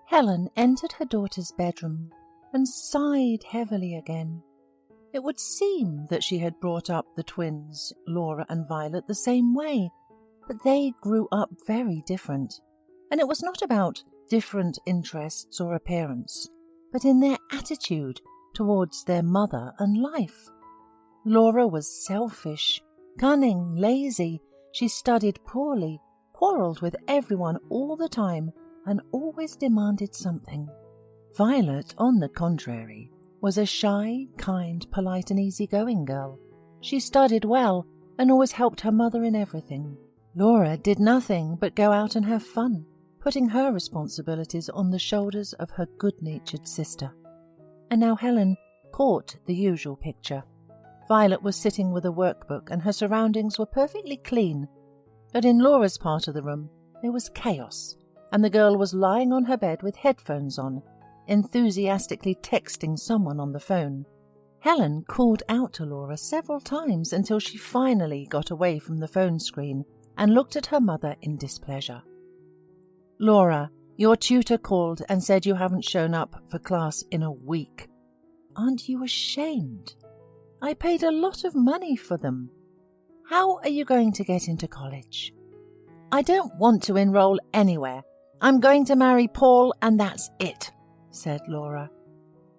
Helen entered her daughter's bedroom and sighed heavily again. It would seem that she had brought up the twins, Laura and Violet, the same way, but they grew up very different, and it was not about different interests or appearance, but in their attitude towards their mother and life. Laura was selfish, cunning, lazy. She studied poorly, quarrelled with everyone all the time, and always demanded something. Violet, on the contrary, was a shy, kind, polite and easygoing girl. She studied well and always helped her mother in everything. Laura did nothing but go out and have fun, putting her responsibilities on the shoulders of her good-natured sister. And now Helen caught the usual picture. Violet was sitting with a workbook and her surroundings were perfectly clean, but in Laura's part of the room there was chaos, and the girl was lying on her bed with headphones on, enthusiastically texting someone on the phone. Helen called out to Laura several times until she finally got away from the phone screen and looked at her mother in displeasure. "Laura, your tutor called and said you haven't shown up for class in a week. Aren't you ashamed? I paid a lot of money for them. How are you going to get into college?" "I don't want to enroll anywhere. I'm going to marry Paul and that's it," said Laura.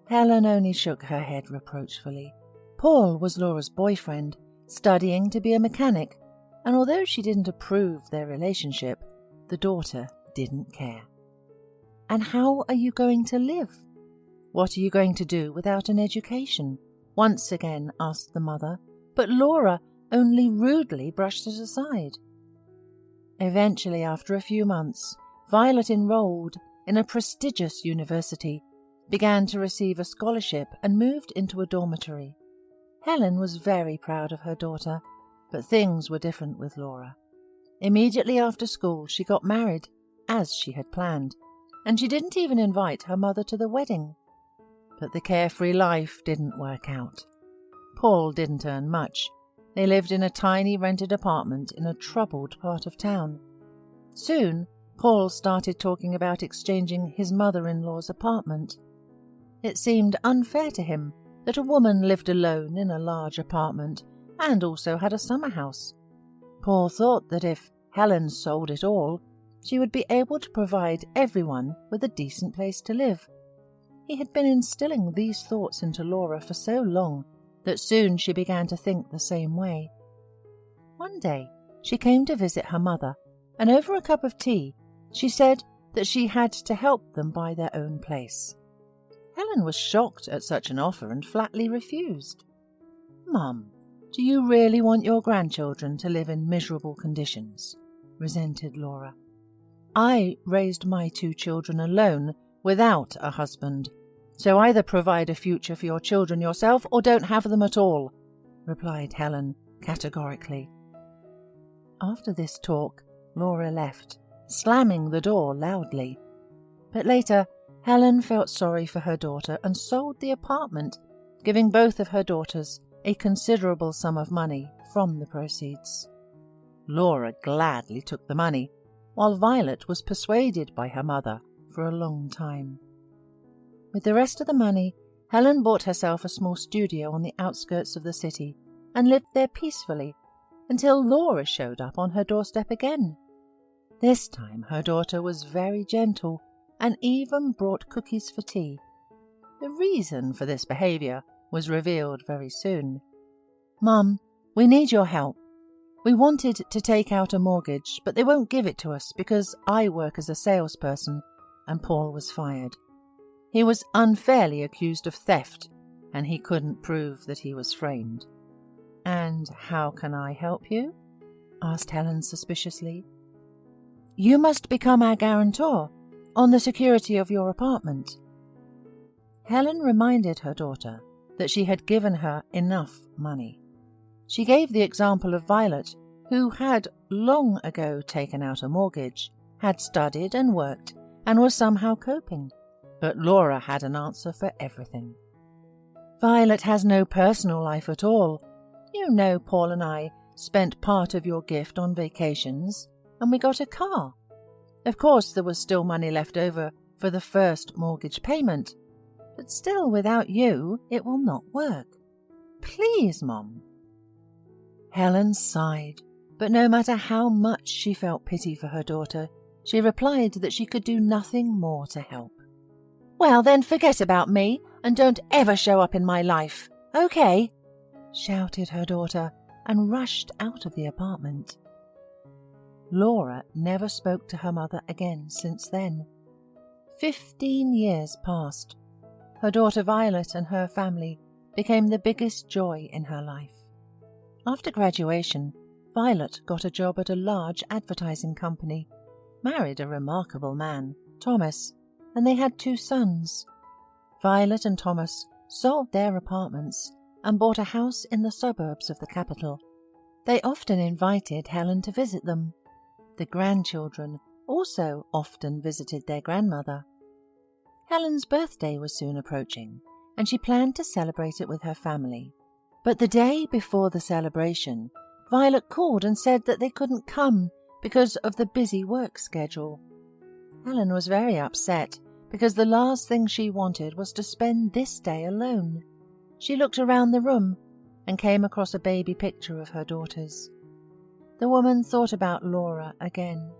Helen only shook her head reproachfully. Paul was Laura's boyfriend, studying to be a mechanic, and although she didn't approve their relationship, the daughter didn't care. "And how are you going to live? What are you going to do without an education?" once again asked the mother, but Laura only rudely brushed it aside. Eventually, after a few months, Violet enrolled in a prestigious university, began to receive a scholarship and moved into a dormitory. Helen was very proud of her daughter, but things were different with Laura. Immediately after school she got married, as she had planned, and she didn't even invite her mother to the wedding. But the carefree life didn't work out. Paul didn't earn much. They lived in a tiny rented apartment in a troubled part of town. Soon, Paul started talking about exchanging his mother-in-law's apartment. It seemed unfair to him that a woman lived alone in a large apartment and also had a summer house. Paul thought that if Helen sold it all, she would be able to provide everyone with a decent place to live. He had been instilling these thoughts into Laura for so long that soon she began to think the same way. One day she came to visit her mother, and over a cup of tea she said that she had to help them buy their own place. Helen was shocked at such an offer and flatly refused. "Mum, do you really want your grandchildren to live in miserable conditions?" resented Laura. "I raised my 2 children alone, without a husband, so either provide a future for your children yourself or don't have them at all," replied Helen categorically. After this talk, Laura left, slamming the door loudly. But later, Helen felt sorry for her daughter and sold the apartment, giving both of her daughters a considerable sum of money from the proceeds. Laura gladly took the money, while Violet was persuaded by her mother for a long time. With the rest of the money, Helen bought herself a small studio on the outskirts of the city and lived there peacefully until Laura showed up on her doorstep again. This time her daughter was very gentle and even brought cookies for tea. The reason for this behaviour was revealed very soon. "Mum, we need your help. We wanted to take out a mortgage, but they won't give it to us because I work as a salesperson and Paul was fired. He was unfairly accused of theft, and he couldn't prove that he was framed." "And how can I help you?" asked Helen suspiciously. "You must become our guarantor on the security of your apartment." Helen reminded her daughter that she had given her enough money. She gave the example of Violet, who had long ago taken out a mortgage, had studied and worked, and was somehow coping. But Laura had an answer for everything. "Violet has no personal life at all. You know Paul and I spent part of your gift on vacations, and we got a car. Of course there was still money left over for the first mortgage payment, but still without you it will not work. Please, Mom." Helen sighed, but no matter how much she felt pity for her daughter, she replied that she could do nothing more to help. "Well, then forget about me and don't ever show up in my life, okay?" shouted her daughter and rushed out of the apartment. Laura never spoke to her mother again since then. 15 years passed. Her daughter Violet and her family became the biggest joy in her life. After graduation, Violet got a job at a large advertising company, married a remarkable man, Thomas, and they had 2 sons. Violet and Thomas sold their apartments and bought a house in the suburbs of the capital. They often invited Helen to visit them. The grandchildren also often visited their grandmother. Helen's birthday was soon approaching, and she planned to celebrate it with her family. But the day before the celebration, Violet called and said that they couldn't come because of the busy work schedule. Helen was very upset because the last thing she wanted was to spend this day alone. She looked around the room and came across a baby picture of her daughters. The woman thought about Laura again.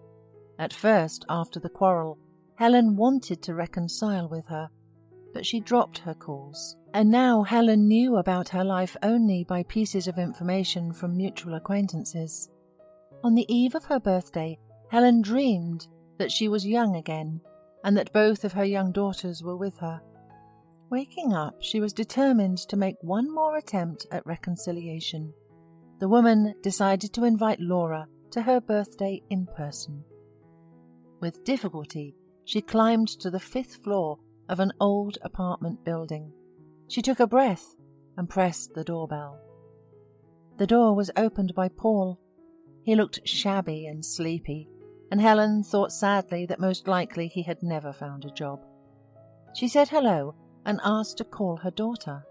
At first, after the quarrel, Helen wanted to reconcile with her, but she dropped her calls, and now Helen knew about her life only by pieces of information from mutual acquaintances. On the eve of her birthday, Helen dreamed that she was young again, and that both of her young daughters were with her. Waking up, she was determined to make one more attempt at reconciliation. The woman decided to invite Laura to her birthday in person. With difficulty, she climbed to the 5th floor of an old apartment building. She took a breath and pressed the doorbell. The door was opened by Paul. He looked shabby and sleepy, and Helen thought sadly that most likely he had never found a job. She said hello and asked to call her daughter.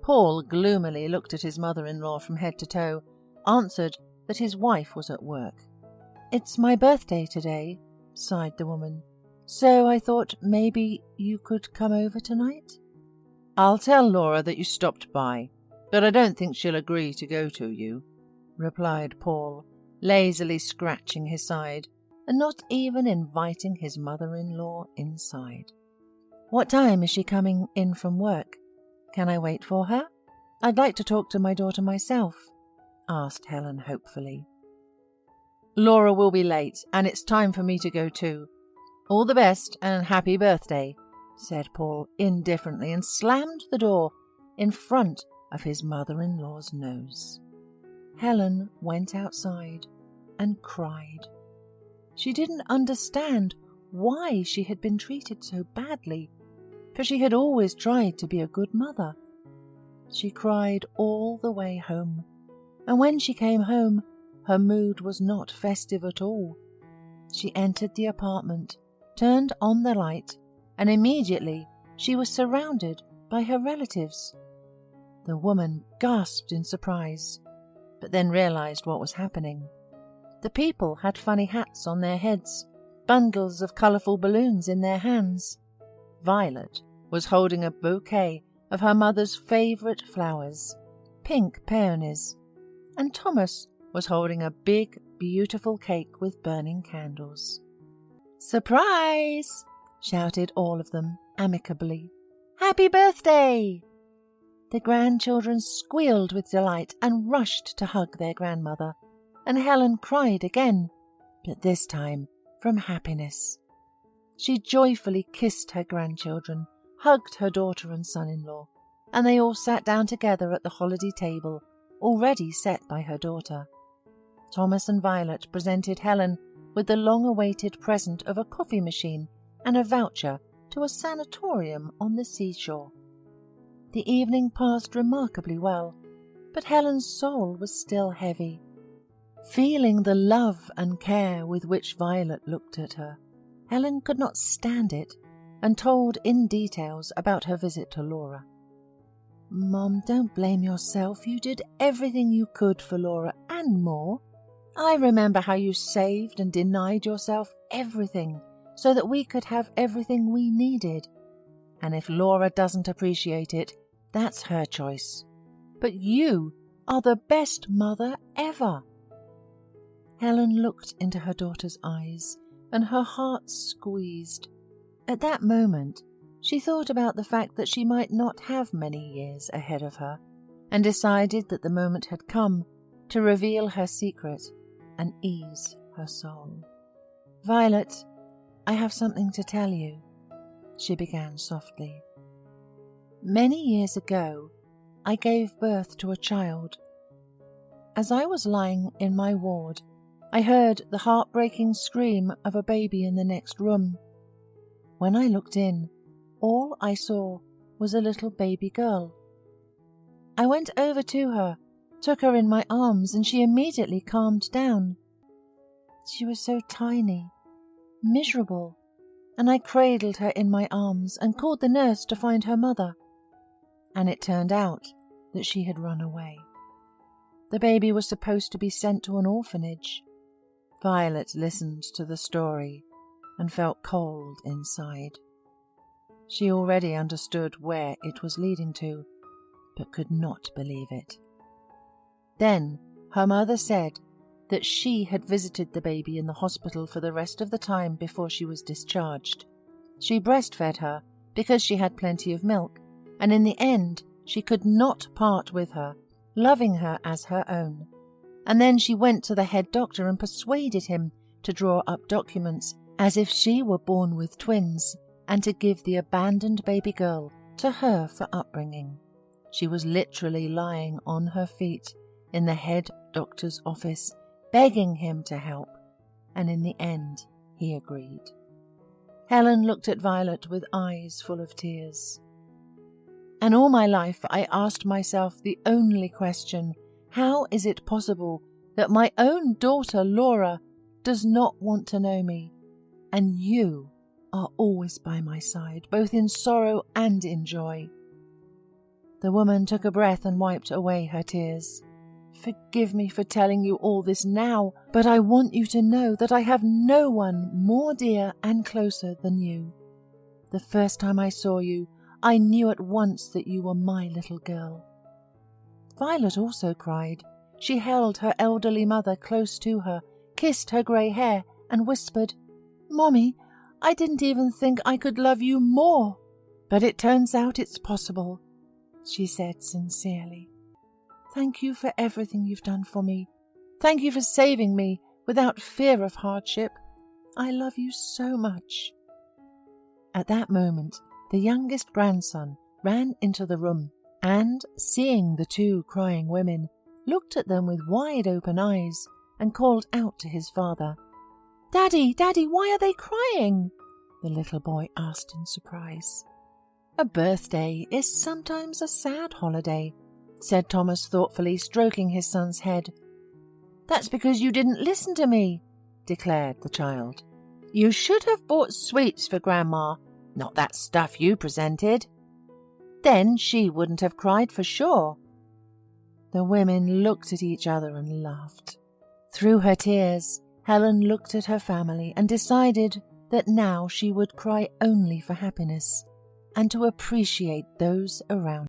Paul gloomily looked at his mother-in-law from head to toe, answered that his wife was at work. "It's my birthday today," sighed the woman, "so I thought maybe you could come over tonight." "I'll tell Laura that you stopped by, but I don't think she'll agree to go to you," replied Paul, lazily scratching his side and not even inviting his mother-in-law inside. "What time is she coming in from work? Can I wait for her? I'd like to talk to my daughter myself," asked Helen hopefully. "Laura will be late, and it's time for me to go too. All the best and happy birthday," said Paul indifferently, and slammed the door in front of his mother-in-law's nose. Helen went outside and cried. She didn't understand why she had been treated so badly, for she had always tried to be a good mother. She cried all the way home, and when she came home, her mood was not festive at all. She entered the apartment, turned on the light, and immediately she was surrounded by her relatives. The woman gasped in surprise, but then realized what was happening. The people had funny hats on their heads, bundles of colourful balloons in their hands. Violet was holding a bouquet of her mother's favourite flowers, pink peonies, and Thomas was holding a big, beautiful cake with burning candles. "Surprise!" shouted all of them amicably. "Happy birthday!" The grandchildren squealed with delight and rushed to hug their grandmother, and Helen cried again, but this time from happiness. She joyfully kissed her grandchildren, hugged her daughter and son-in-law, and they all sat down together at the holiday table, already set by her daughter. Thomas and Violet presented Helen with the long-awaited present of a coffee machine and a voucher to a sanatorium on the seashore. The evening passed remarkably well, but Helen's soul was still heavy. Feeling the love and care with which Violet looked at her, Helen could not stand it and told in details about her visit to Laura. "Mom, don't blame yourself. You did everything you could for Laura and more. I remember how you saved and denied yourself everything so that we could have everything we needed. And if Laura doesn't appreciate it, that's her choice. But you are the best mother ever." Helen looked into her daughter's eyes, and her heart squeezed. At that moment, she thought about the fact that she might not have many years ahead of her, and decided that the moment had come to reveal her secret and ease her soul. "Violet, I have something to tell you," she began softly. "Many years ago, I gave birth to a child. As I was lying in my ward, I heard the heartbreaking scream of a baby in the next room. When I looked in, all I saw was a little baby girl. I went over to her, took her in my arms, and she immediately calmed down. She was so tiny, miserable, and I cradled her in my arms and called the nurse to find her mother. And it turned out that she had run away. The baby was supposed to be sent to an orphanage." Violet listened to the story and felt cold inside. She already understood where it was leading to, but could not believe it. Then her mother said that she had visited the baby in the hospital for the rest of the time before she was discharged. She breastfed her because she had plenty of milk, and in the end she could not part with her, loving her as her own. And then she went to the head doctor and persuaded him to draw up documents as if she were born with twins, and to give the abandoned baby girl to her for upbringing. She was literally lying on her feet in the head doctor's office, begging him to help, and in the end he agreed. Helen looked at Violet with eyes full of tears. "And all my life I asked myself the only question, how is it possible that my own daughter Laura does not want to know me? And you are always by my side, both in sorrow and in joy." The woman took a breath and wiped away her tears. "Forgive me for telling you all this now, but I want you to know that I have no one more dear and closer than you. The first time I saw you, I knew at once that you were my little girl." Violet also cried. She held her elderly mother close to her, kissed her grey hair, and whispered, "Mommy, I didn't even think I could love you more. But it turns out it's possible," she said sincerely. "Thank you for everything you've done for me. Thank you for saving me without fear of hardship. I love you so much." At that moment, the youngest grandson ran into the room and, seeing the two crying women, looked at them with wide-open eyes and called out to his father. "Daddy, Daddy, why are they crying?" the little boy asked in surprise. "A birthday is sometimes a sad holiday," said Thomas thoughtfully, stroking his son's head. "That's because you didn't listen to me," declared the child. "You should have bought sweets for Grandma, not that stuff you presented. Then she wouldn't have cried for sure." The women looked at each other and laughed. Through her tears, Helen looked at her family and decided that now she would cry only for happiness and to appreciate those around